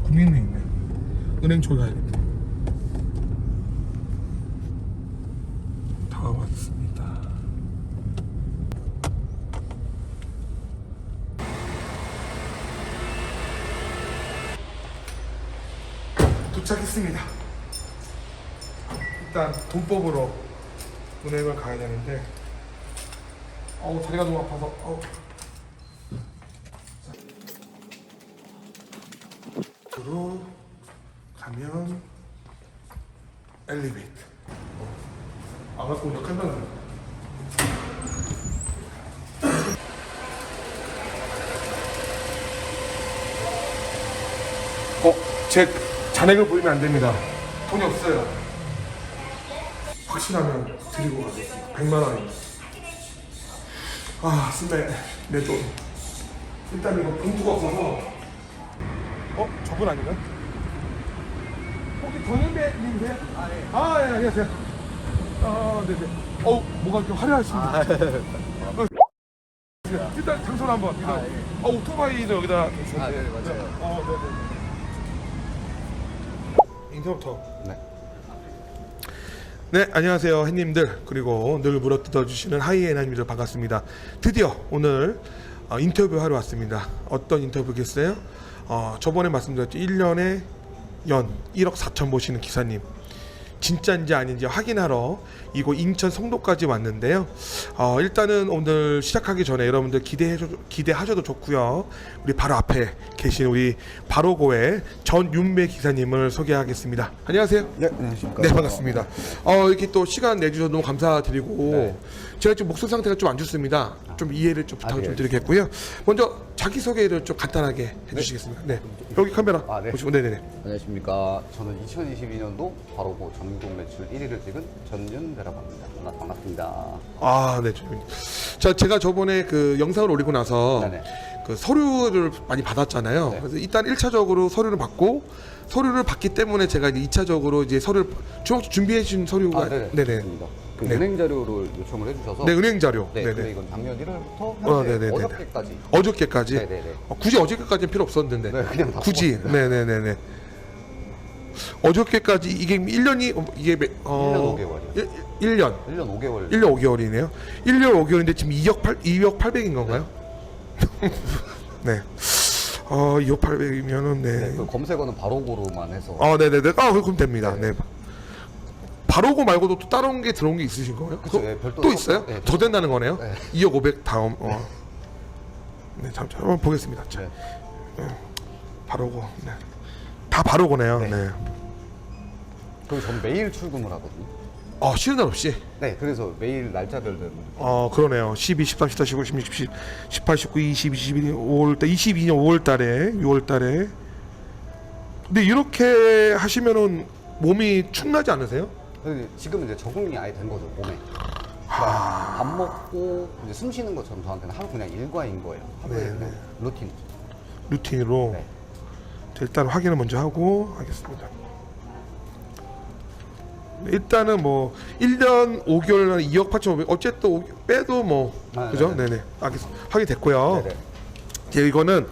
국민은행 있네. 은행 쪽에 가야겠네. 다 왔습니다. 도착했습니다. 일단 돈법으로 은행을 가야 되는데 자리가 너무 아파서 으로 가면 엘리베이터 안 갖고 오니까 끝나네. 제 잔액을 보이면 안 됩니다. 돈이 없어요. 확실하면 드리고 가겠습니다. 100만 원입니다. 선배, 내 돈. 일단 이거 봉투가 없어서. 저분 아닌가? 혹시 동현배님이세요? 네. 예, 안녕하세요. 네네. 뭐가 좀 화려하십니다. 일단 장소를 한번. 오토바이도 여기다. 네, 맞아요. 네네. 인터부터. 네, 안녕하세요 햇님들, 그리고 늘 물어뜯어주시는 하이에나님들 반갑습니다. 드디어 오늘 인터뷰하러 왔습니다. 어떤 인터뷰겠어요? 저번에 말씀드렸죠. 1년에 연 1억 4천 보시는 기사님, 진짜인지 아닌지 확인하러 이곳 인천 송도까지 왔는데요. 일단은 오늘 시작하기 전에 여러분들 기대하셔도 좋고요. 우리 바로 앞에 계신 우리 바로고의 전윤배 기사님을 소개하겠습니다. 안녕하세요. 네, 안녕하십니까. 네, 반갑습니다. 이렇게 또 시간 내주셔서 너무 감사드리고, 네. 제가 지금 목소리 상태가 좀 안 좋습니다. 좀 이해를 좀 부탁을 네, 좀 드리겠고요. 먼저 자기 소개를 좀 간단하게 해주시겠습니다. 네, 여기 카메라 네. 보시고, 네네네. 안녕하십니까. 저는 2022년도 바로 전국 매출 1위를 찍은 전윤배라고 합니다. 반갑습니다. 네. 제가 저번에 그 영상을 올리고 나서 네네. 그 서류를 많이 받았잖아요. 네. 그래서 일단 1차적으로 서류를 받고, 서류를 받기 때문에 제가 이제 2차적으로 이제 서류를 준비해 주신 서류가 네네. 네네. 그 네. 은행 자료를 요청을 해주셔서. 네, 은행 자료. 네, 네네. 근데 이건 작년 1월부터 현재 네네네네. 어저께까지. 어저께까지. 네네네. 굳이 어저께까지는 필요 없었는데. 네, 그냥 다 굳이. 뽑았습니다. 네네네네. 어저께까지 이게 1년이 이게 1년 5개월이요. 1년 1년 5개월. 1년 5개월이네요. 1년 5개월인데 지금 2억 800인 건가요? 네. 2억 800이면은 네, 그 검색어는 바로고로만 해서. 네네네. 그럼 됩니다. 네. 바로고 말고도 또 다른 게 들어온 게 있으신 거예요? 그쵸, 예, 별도 또 있어요? 네, 더 된다는 거네요. 네. 2억 500 다음. 네, 잠깐 한번 보겠습니다. 자, 네. 바로고. 네. 다 바로고네요. 네. 네. 그리고 전 매일 출근을 하거든요. 쉬는 날 없이. 네, 그래서 매일 날짜별대로. 그러네요. 12, 13, 14, 15, 16, 17, 18, 19, 20, 21, 5월 달, 22년 5월 달에, 6월 달에. 근데 이렇게 하시면은 몸이 축나지 않으세요? 근데 지금은 이제 적응이 아예 된 거죠, 몸에. 그러니까 밥 먹고 이제 숨 쉬는 것처럼 저한테는 하루 그냥 일과인 거예요. 하루에 네, 그냥 루틴. 루틴으로. 네. 자, 일단 확인을 먼저 하고 하겠습니다. 일단은 뭐 1년 5개월 2억 8,500 어쨌든 빼도 뭐 그죠? 네네. 알겠습니다. 확인됐고요. 네네. 이거는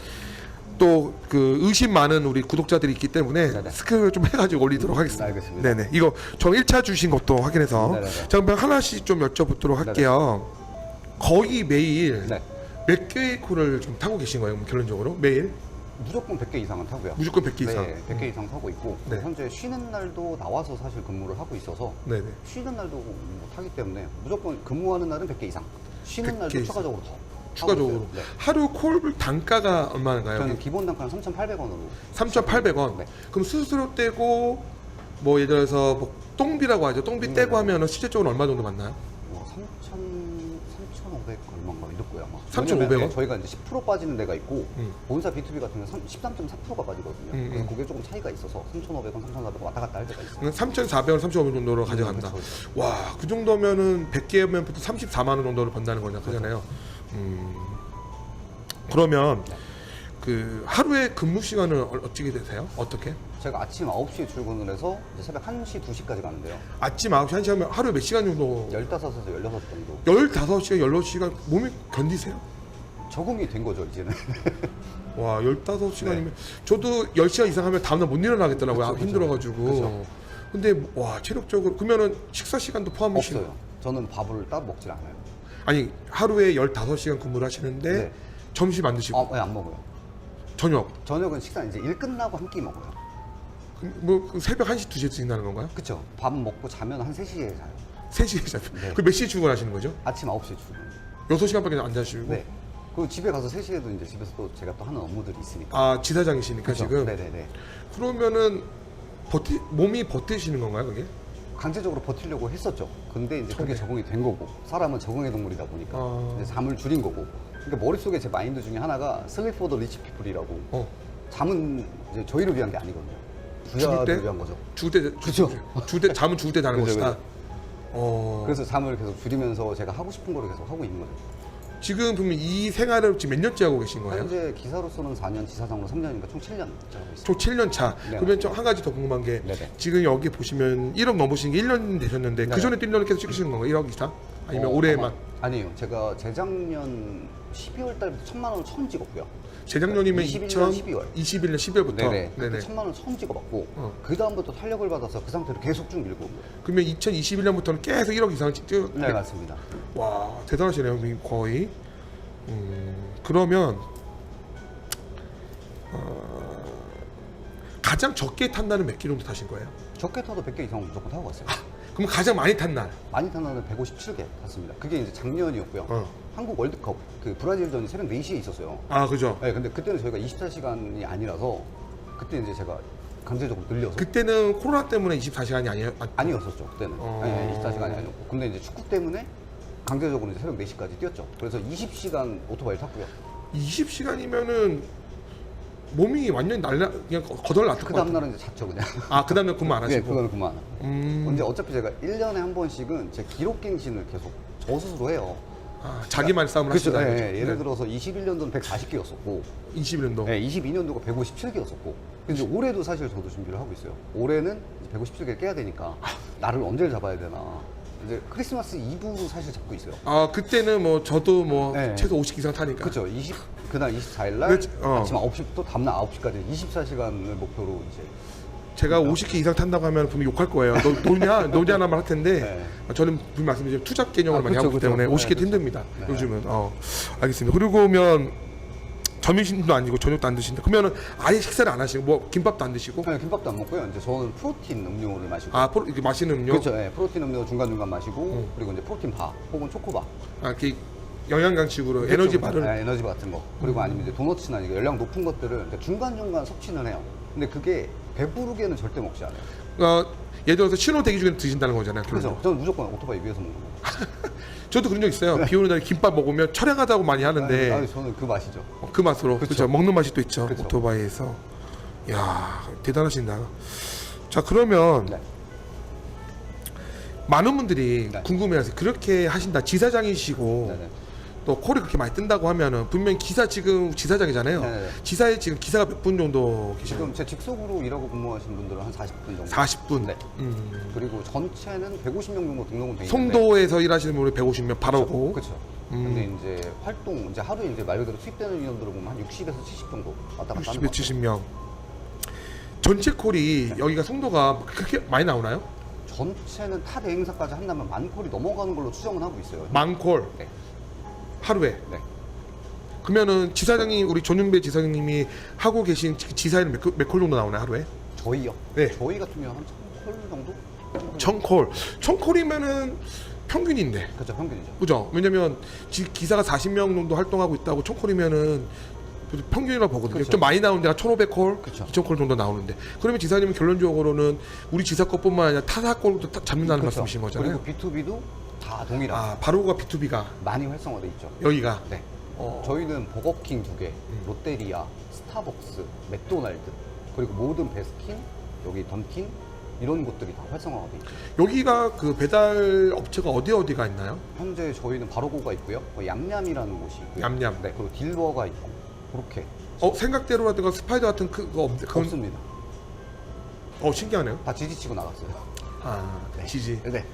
또 그 의심 많은 우리 구독자들이 있기 때문에 네네. 스크롤 좀 해가지고 올리도록 하겠습니다. 알겠습니다. 네네. 이거 저 1차 주신 것도 확인해서 네네네. 자, 그럼 하나씩 좀 여쭤보도록 할게요. 거의 매일 네. 몇 개의 코를 좀 타고 계신 거예요? 그럼 결론적으로 매일 무조건 100개 이상은 타고요. 무조건 100개 이상. 네, 100개 이상 타고 있고 네. 현재 쉬는 날도 나와서 사실 근무를 하고 있어서 네네. 쉬는 날도 뭐 타기 때문에 무조건 근무하는 날은 100개 이상, 쉬는 100개 날도 이상. 추가적으로 더. 추가적으로 하고 있어요. 네. 하루 콜 단가가 얼마인가요? 저는 기본 단가는 3,800원으로. 3,800원. 네. 그럼 수수료 떼고 뭐 예를 들어서 뭐 똥비라고 하죠. 똥비 떼고 하면은 실질적으로 얼마 정도 받나요? 3,500 얼마인가 이랬고요 아마. 3,500원? 왜냐면 저희가 이제 10% 빠지는 데가 있고 음. 본사 B2B 같은 경우는 13.4%가 빠지거든요. 그래서 그게 조금 차이가 있어서 3,500원, 3,400원 왔다 갔다 할 때가 있어요. 3,400원, 3,500원 정도로 가져간다. 그쵸. 와, 그 정도면은 100개면 34만 원 정도를 번다는 거잖아요. 그러면 그 하루에 근무 시간은 어떻게 되세요? 어떻게? 제가 아침 9시에 출근을 해서 이제 새벽 1시, 2시까지 가는데요. 아침 9시, 1시 하면 하루에 몇 시간 정도? 15에서 16 정도. 15시간, 16시간 몸이 견디세요? 적응이 된 거죠, 이제는. 와 15시간이면 저도 10시간 이상 하면 다음날 못 일어나겠더라고요. 그쵸, 그쵸. 힘들어가지고. 그쵸. 근데 와 체력적으로 그러면은 식사 시간도 포함이시나요? 없어요. 저는 밥을 따로 먹질 않아요. 아니 하루에 15시간 근무를 하시는데 네. 점심 안 드시고 네, 안 먹어요. 저녁 저녁은 식사 이제 일 끝나고 한 끼 먹어요. 뭐 새벽 1시 2시에 드신다는 건가요? 그쵸. 밥 먹고 자면 한 3시에 자요. 3시에 자요. 네. 그몇 시에 출근하시는 거죠? 아침 9시에 출근. 6시간밖에 안 자시고. 네. 그리고 집에 가서 3시에도 이제 집에서 또 제가 또 하는 업무들이 있으니까. 아 지사장이시니까 그쵸? 지금. 네네네. 그러면은 몸이 버티시는 건가요, 그게? 강제적으로 버티려고 했었죠. 근데 이제 그게 처음에. 적응이 된 거고, 사람은 적응의 동물이다 보니까 아. 이제 잠을 줄인 거고. 그러니까 머릿속에 제 마인드 중에 하나가 Sleep for the Rich People이라고. 어. 잠은 이제 저희를 위한 게 아니거든요. 죽을 때? 부자를 위한 거죠. 죽을 때 그쵸. 죽을 때 잠은 죽을 때 자는 그죠, 것이다. 그죠. 그래서 그래서 잠을 계속 줄이면서 제가 하고 싶은 거를 계속 하고 있는 거죠. 지금 보면 이 생활을 지금 몇 년째 하고 계신 거예요? 현재 기사로서는 4년, 지사장으로 3년이니까 총 7년 하고 있어요. 총 7년 차. 네, 그러면 좀 한 가지 더 궁금한 게 네네. 지금 여기 보시면 1억 넘으신 게 1년 되셨는데 네네. 그 전에 1년을 계속 찍으시는 건가요? 1억 이상? 아니면 올해만? 아니요. 제가 재작년 12월 달부터 1,000만 원을 처음 찍었고요. 재작년이면 21년 12월. 2021년 12월부터. 네네. 그때 1,000만 원 처음 찍어봤고 그 다음부터 탄력을 받아서 그 상태로 계속 쭉 밀고 온 거예요. 그러면 2021년부터는 계속 1억 이상을 찍죠? 네, 맞습니다. 와 대단하시네요 거의. 그러면 가장 적게 탄 날은 몇 킬로 정도 타신 거예요? 적게 타도 100개 이상 무조건 타고 갔어요. 그럼 가장 많이 탄 날? 많이 탄 날은 157개 탔습니다. 그게 이제 작년이었고요. 한국 월드컵 그 브라질전이 새벽 4시에 있었어요. 아 그죠. 네, 근데 그때는 저희가 24시간이 아니라서 그때 이제 제가 강제적으로 늘려서 그때는 코로나 때문에 24시간이 아니었었죠. 그때는 네, 24시간이 아니었고 근데 이제 축구 때문에 강제적으로 이제 새벽 4시까지 뛰었죠. 그래서 20시간 오토바이를 탔고요. 20시간이면은 몸이 완전히 그냥 거덜 났을 그 것 같아요. 다음날은 이제 잤죠 그냥. 아, 그 다음날 근무 안 네, 하시고? 그거는 그만. 근데 어차피 제가 1년에 한 번씩은 제 기록갱신을 계속 저 스스로 해요. 아, 자기만 싸움을 그렇죠. 하시다. 네, 예를 들어서 21년도는 140개였었고 21년도. 네, 22년도가 157개였었고 근데 이제 올해도 사실 저도 준비를 하고 있어요. 올해는 157개 깨야 되니까 나를 언제 잡아야 되나. 이제 크리스마스 이브로 사실 잡고 있어요. 아, 그때는 뭐 저도 뭐 네. 최소 50개 이상 타니까. 그렇죠. 그날 24일 날 그렇지, 아침 9시부터 다음날 9시까지 24시간을 목표로 이제 제가 50개 이상 탄다고 하면 분명 욕할 거예요. 너 노냐 하나만 할 텐데 네. 저는 분명 말씀드리면 투잡 개념을 많이 그쵸, 하기 그쵸. 때문에 네, 50개도 그쵸. 힘듭니다. 네. 요즘은. 알겠습니다. 그리고 오면 점심도 아니고 저녁도 안 드신다. 그러면은 아예 식사를 안 하시고 뭐 김밥도 안 드시고? 그냥 김밥도 안 먹고요. 이제 저는 프로틴 음료를 마시고 아, 이렇게 마시는 음료? 그렇죠. 네, 프로틴 음료 중간중간 마시고 그리고 이제 프로틴 바 혹은 초코바 아, 이렇게 영양강식으로 에너지 바를. 네, 에너지 바 같은 거 그리고 아니면 이제 도너츠나 이게 열량 높은 것들을 이제 중간중간 섭취는 해요. 근데 그게 배부르게는 절대 먹지 않아요. 예를 들어서 신호 대기 중에 드신다는 거잖아요. 그래서 저는 무조건 오토바이 위에서 먹는 거예요. 저도 그런 적 있어요. 비 오는 날에 김밥 먹으면 촬영하다고 많이 하는데 아니, 저는 그 맛이죠. 그 맛으로 그쵸. 그렇죠. 먹는 맛이 또 있죠. 그쵸. 오토바이에서. 야 대단하신다. 자 그러면 네. 많은 분들이 네. 궁금해하세요. 그렇게 하신다. 지사장이시고 네네. 또 콜이 그렇게 많이 뜬다고 하면은 분명 기사 지금 지사장이잖아요. 네네. 지사에 지금 기사가 몇 분 정도 계시나요? 지금 제 직속으로 일하고 근무하시는 분들은 한 40분 정도. 40분. 네. 그리고 전체는 150명 정도 등록은 돼 있는데. 송도에서 일하시는 분이 150명 바로고. 그렇죠. 근데 이제 활동 이제 하루에 이제 말 그대로 투입되는 인원들을 보면 한 60에서 70 정도 왔다 갔다 하는 것 60에 같아요. 70명. 전체 콜이 여기가 송도가 그렇게 많이 나오나요? 전체는 타 대행사까지 한다면 만 콜이 넘어가는 걸로 추정은 하고 있어요. 만 콜. 네. 하루에. 네. 그러면은 지사장님 우리 전윤배 지사장님이 하고 계신 지사에는 몇 콜 정도 나오나요 하루에? 저희요. 네. 저희 같은 경우는 한 1000콜 정도? 1000콜. 1000콜이면은 평균인데. 그렇죠. 평균이죠. 그죠? 왜냐면 기사가 40명 정도 활동하고 있다고 1000콜이면은 평균이라고 보거든요. 그쵸. 좀 많이 나오는 데가 1500콜, 그쵸. 2000콜 정도 나오는데. 그러면 지사님은 결론적으로는 우리 지사 것뿐만 아니라 타사 콜도 잡는다는 그렇죠. 말씀이신 거잖아요. 그리고 B2B도 다 동일하고 아, 바로가 B2B가 많이 활성화돼 있죠. 여기가. 네. 어. 저희는 버거킹 2개, 롯데리아, 스타벅스, 맥도날드, 그리고 모든 베스킨, 여기 던킨 이런 곳들이 다 활성화가 돼 있죠. 여기가 그 배달 업체가 어디가 있나요? 현재 저희는 바로고가 있고요. 얌얌이라는 곳이 있고요. 얌얌. 네, 그리고 딜버가 있고 그렇게 생각대로라든가 스파이더 같은 그거 그건 없습니다. 신기하네요. 다 지지치고 나갔어요. 아, 네. 지지. 네.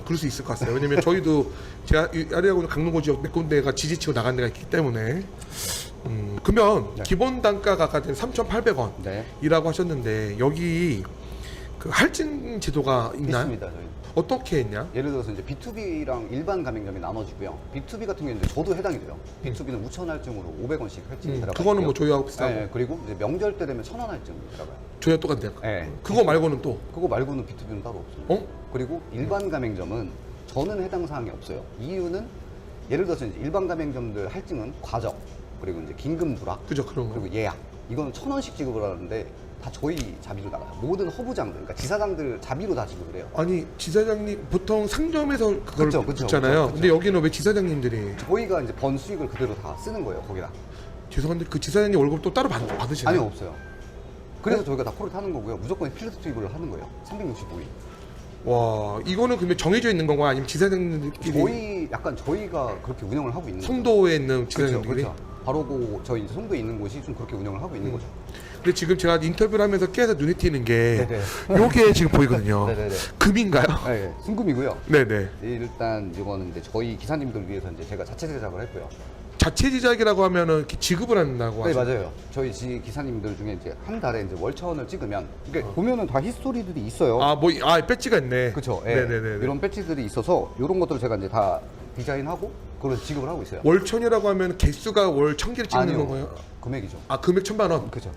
그럴 수 있을 것 같아요. 왜냐면 저희도 제가 아래하고 강릉고 지역 몇 군데가 지지치고 나간 데가 있기 때문에 그러면 네. 기본 단가가 아까 3,800원이라고 네. 하셨는데 여기 그 할증 제도가 있나요? 있습니다. 저희. 어떻게 했냐? 예를 들어서 이제 B2B랑 일반 가맹점이 나눠지고요. B2B 같은 경우는 이제 저도 해당이 돼요. B2B는 우천 할증으로 500원씩 할증이 들어가요. 그거는 뭐 저희하고 비슷하고 네, 그리고 이제 명절 때 되면 1,000원 할증이 들어가요. 저희가 똑같네요. 네. 그거 말고는 또 그거 말고는 B2B는 따로 없습니다. 어? 그리고 일반 가맹점은 저는 해당 사항이 없어요. 이유는 예를 들어서 이제 일반 가맹점들 할증은 과적, 그리고 이제 긴급 누락, 그죠 그런 거. 그리고 예약. 이거는 1,000원씩 지급을 하는데 다 저희 자비로 나가요. 모든 허브장들, 그러니까 지사장들 자비로 다 지급을 해요. 아니 지사장님 보통 상점에서 그걸 그쵸, 붙잖아요. 그쵸. 근데 여기는 왜 지사장님들이 저희가 이제 번 수익을 그대로 다 쓰는 거예요, 거기다. 죄송한데 그 지사장님 월급 또 따로 받으시나요? 아니요, 없어요. 그래서 저희가 다 콜을 타는 거고요. 무조건 필드 투입을 하는 거예요. 365일. 와 이거는 그러면 정해져 있는 건가요? 아니면 지사장님들끼리 저희 약간 저희가 그렇게 운영을 하고 있는 거죠. 송도에 있는 그렇죠, 지사장님들이? 그렇죠. 바로 저희 이제 송도에 있는 곳이 좀 그렇게 운영을 하고 있는 거죠. 근데 지금 제가 인터뷰를 하면서 계속 눈에 띄는 게 네네. 요게 지금 보이거든요. 네네네. 금인가요? 네, 순금이고요. 네네. 일단 이거는 이제 저희 기사님들 위해서 이제 제가 자체 제작을 했고요. 자체 제작이라고 하면은 이렇게 지급을 한다고 네, 하죠. 맞아요. 저희 기사님들 중에 이제 한 달에 이제 월천을 찍으면, 그러니까 보면은 다 히스토리들이 있어요. 배지가 있네. 그렇죠. 네네네. 이런 배지들이 있어서 이런 것들을 제가 이제 다 디자인하고 그걸 지급을 하고 있어요. 월천이라고 하면 개수가 월 1,000개를 찍는 아니요. 건가요? 금액이죠. 아 금액 1,000만 원. 그렇죠.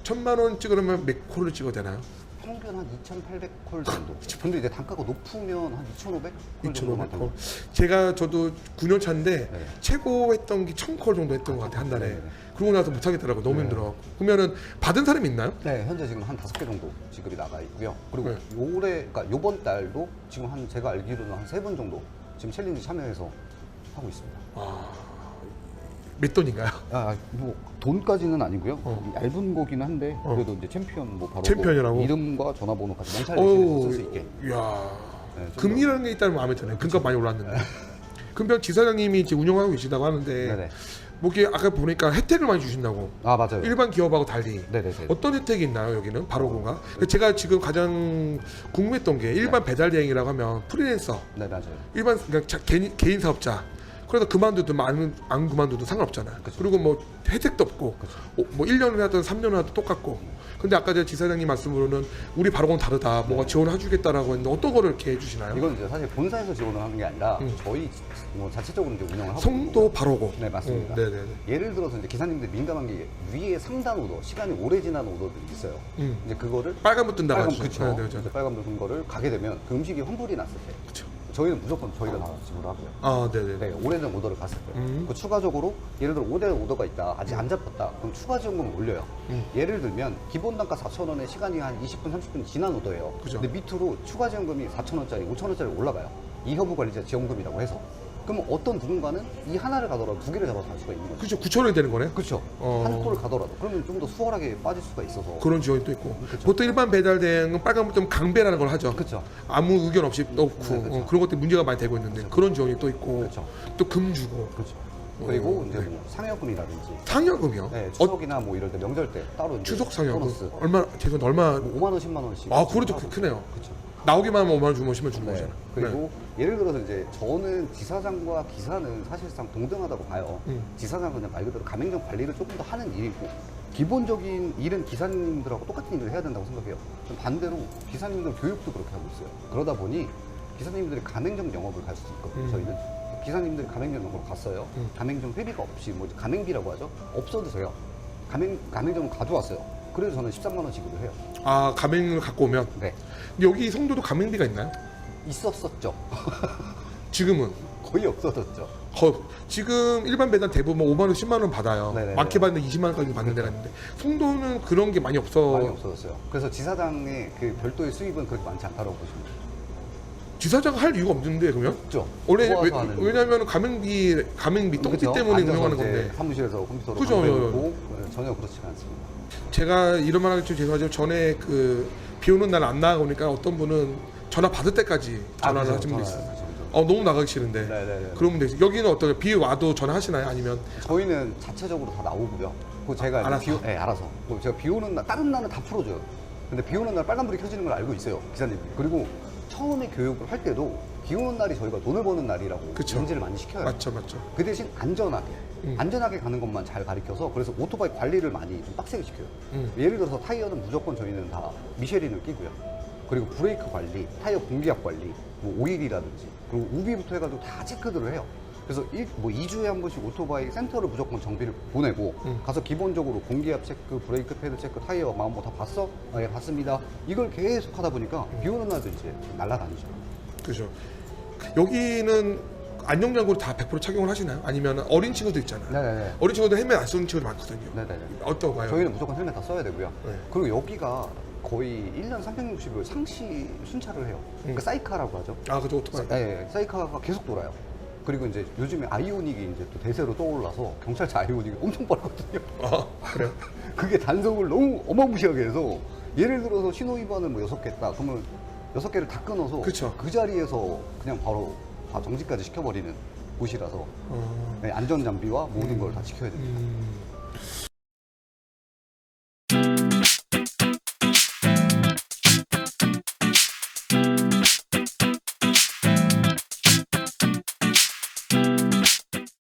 1,000만 원 찍으려면 몇 콜을 찍어야 되나요? 평균 한 2,800콜 정도. 근데 이제 단가가 높으면 한 2,500콜 2,500콜. 저도 9년 차인데 네. 최고 했던 게 1,000콜 정도 했던 것 같아요 한 달에. 네네. 그러고 나서 못 하겠더라고. 너무 네. 힘들어. 그러면은 받은 사람이 있나요? 네, 현재 지금 한 5개 정도 지급이 나가 있고요. 그리고 네. 그러니까 요번 달도 지금 한 제가 알기로는 한 3번 정도 지금 챌린지 참여해서 하고 있습니다. 몇 돈인가요? 뭐 돈까지는 아니고요. 어. 얇은 거긴 한데 그래도 이제 챔피언 뭐 바로 챔피언이라고? 이름과 전화번호까지 명찰을 쓸 수 있게. 이야. 네, 좀 금이라는 게 있다면 마음에 드네요. 금값 많이 올랐는데. 금병 지사장님이 이제 운영하고 계시다고 하는데 네네. 뭐 이게 아까 보니까 혜택을 많이 주신다고. 맞아요. 일반 기업하고 달리. 네네네. 어떤 혜택이 있나요 여기는? 바로 그가. 제가 지금 가장 궁금했던 게 일반 배달 대행이라고 하면 프리랜서, 네, 맞아요. 일반 그냥 개인 사업자. 그래서 그만두든 안 그만두든 상관없잖아요. 그쵸. 그리고 뭐 혜택도 없고 그쵸. 뭐 1년을 하든 3년을 하든 똑같고. 근데 아까 제가 지사장님 말씀으로는 우리 바로건 다르다. 뭐가 지원을 해주겠다라고 했는데 어떤 거를 이렇게 해주시나요? 이건 이제 사실 본사에서 지원을 하는 게 아니라 저희 뭐 자체적으로 이제 운영을 하고 성도 있는 거고요. 바로고. 네, 맞습니다. 네네네. 예를 들어서 이제 기사님들 민감한 게 위에 상단 오더, 시간이 오래 지난 오더들이 있어요. 이제 그거를 빨간불 뜬다고 빨간 하죠. 그쵸. 네, 네, 네. 이제 빨간불 뜬 거를 가게 되면 그 음식이 환불이 났을 때 그쵸. 저희는 무조건 저희가 다 지불하고요. 아, 네네. 네, 오래된 오더를 갔을 때. 그 추가적으로 예를 들어 오래된 오더가 있다. 아직 안 잡혔다. 그럼 추가 지원금을 올려요. 예를 들면 기본 단가 4,000원에 시간이 한 20분, 30분 지난 오더예요. 그죠. 근데 밑으로 추가 지원금이 4,000원짜리, 5,000원짜리 올라가요. 이 허브 관리자 지원금이라고 해서. 그럼 어떤 누군가는 이 하나를 가더라도 2개를 잡아서 갈 수가 있는 거죠. 그렇죠. 9,000원이 되는 거네. 그렇죠. 한 톨을 가더라도 그러면 좀 더 수월하게 빠질 수가 있어서. 그런 지원이 또 있고. 그쵸. 보통 일반 배달 대행은 빨간불 뜨면 강배라는 걸 하죠. 그렇죠. 아무 의견 없이 넣고 네, 그쵸. 그런 것들이 문제가 많이 되고 있는데 그런 지원이 또 있고 그쵸. 또 금 주고 그렇죠. 그리고 네. 이제 뭐 상여금이라든지 상여금이요? 네, 추석이나 뭐 이럴 때 명절 때 따로 이제 추석 상여금 보너스. 얼마 죄송한데 얼마? 뭐 5만 원, 10만 원씩. 아 그래도 크네요. 그렇죠. 나오기만 하면 5만 원 주면 10만 원 주는 네. 거잖아. 그리고 예를 들어서 이제 저는 지사장과 기사는 사실상 동등하다고 봐요. 지사장은 그냥 말 그대로 가맹점 관리를 조금 더 하는 일이고 기본적인 일은 기사님들하고 똑같은 일을 해야 된다고 생각해요. 그럼 반대로 기사님들 교육도 그렇게 하고 있어요. 그러다 보니 기사님들이 가맹점 영업을 갈 수 있거든요. 저희는 기사님들이 가맹점 영업을 갔어요. 가맹점 회비가 없이 뭐 가맹비라고 하죠. 없어도 돼요. 가맹점을 가져왔어요. 그래서 저는 13만 원 지급을 해요. 아 가맹을 갖고 오면 네. 근데 여기 성도도 가맹비가 있나요? 있었었죠. 지금은 거의 없어졌죠. 지금 일반 배달 대부분 5만 원, 10만 원 받아요. 네네네. 많게 받는 20만 원까지 받는 데가 있는데 성도는 그런 게 많이 없어. 많이 없어졌어요. 그래서 지사장의 그 별도의 수입은 그렇게 많지 않다고 보시면 돼요. 지사장 할 이유가 없는데 그러면? 없죠. 원래 모아서 하는 왜냐면 가맹비 똥비 그쵸? 때문에 앉아서 운영하는 이제 건데. 사무실에서 컴퓨터로 그죠, 만들고 전혀 그렇지가 않습니다. 제가 이런 말 하기 좀 죄송하지만 전에 그 비 오는 날 안 나가보니까 어떤 분은 전화 받을 때까지 전화를 하신 분도 있어요. 너무 나가기 싫은데. 네네네. 그러면 되지. 여기는 어떻게 비 와도 전화하시나요? 아니면 저희는 자체적으로 다 나오고요. 그 제가 이제 알아서? 네, 알아서. 그리고 제가 비 오는 날 다른 날은 다 풀어줘요. 근데 비 오는 날 빨간불이 켜지는 걸 알고 있어요, 기사님이. 그리고 처음에 교육을 할 때도 비 오는 날이 저희가 돈을 버는 날이라고 그쵸. 인지를 많이 시켜요. 맞죠, 맞죠. 그 대신 안전하게 가는 것만 잘 가르쳐서 그래서 오토바이 관리를 많이 좀 빡세게 시켜요. 예를 들어서 타이어는 무조건 저희는 다 미쉐린을 끼고요. 그리고 브레이크 관리, 타이어 공기압 관리, 뭐 오일이라든지 그리고 우비부터 해가지고 다 체크들을 해요. 그래서 2주에 한 번씩 오토바이 센터를 무조건 정비를 보내고 가서 기본적으로 공기압 체크, 브레이크 패드 체크, 타이어 마운트 다 봤어? 아, 예, 봤습니다. 이걸 계속 하다 보니까 비 오는 날도 이제 날아다니죠. 그죠. 여기는 안전장구를 다 100% 착용을 하시나요? 아니면 어린 친구도 있잖아요. 네네네. 어린 친구들 헬멧 안 쓰는 친구도 많거든요. 네네네. 어떤가요? 저희는 무조건 헬멧 다 써야 되고요. 네. 그리고 여기가 거의 1년 360일 상시 순찰을 해요. 그러니까 사이카라고 하죠. 아, 그죠. 오토바이. 네, 사이카가 계속 돌아요. 그리고 이제 요즘에 아이오닉이 이제 또 대세로 떠올라서 경찰차 아이오닉이 엄청 빠르거든요. 아, 그래요? 그게 단속을 너무 어마무시하게 해서 예를 들어서 신호 위반을 뭐 6개 했다. 그러면 6개를 다 끊어서 그쵸. 그 자리에서 그냥 바로 다 정지까지 시켜버리는 곳이라서 네, 안전장비와 모든 걸 다 지켜야 됩니다.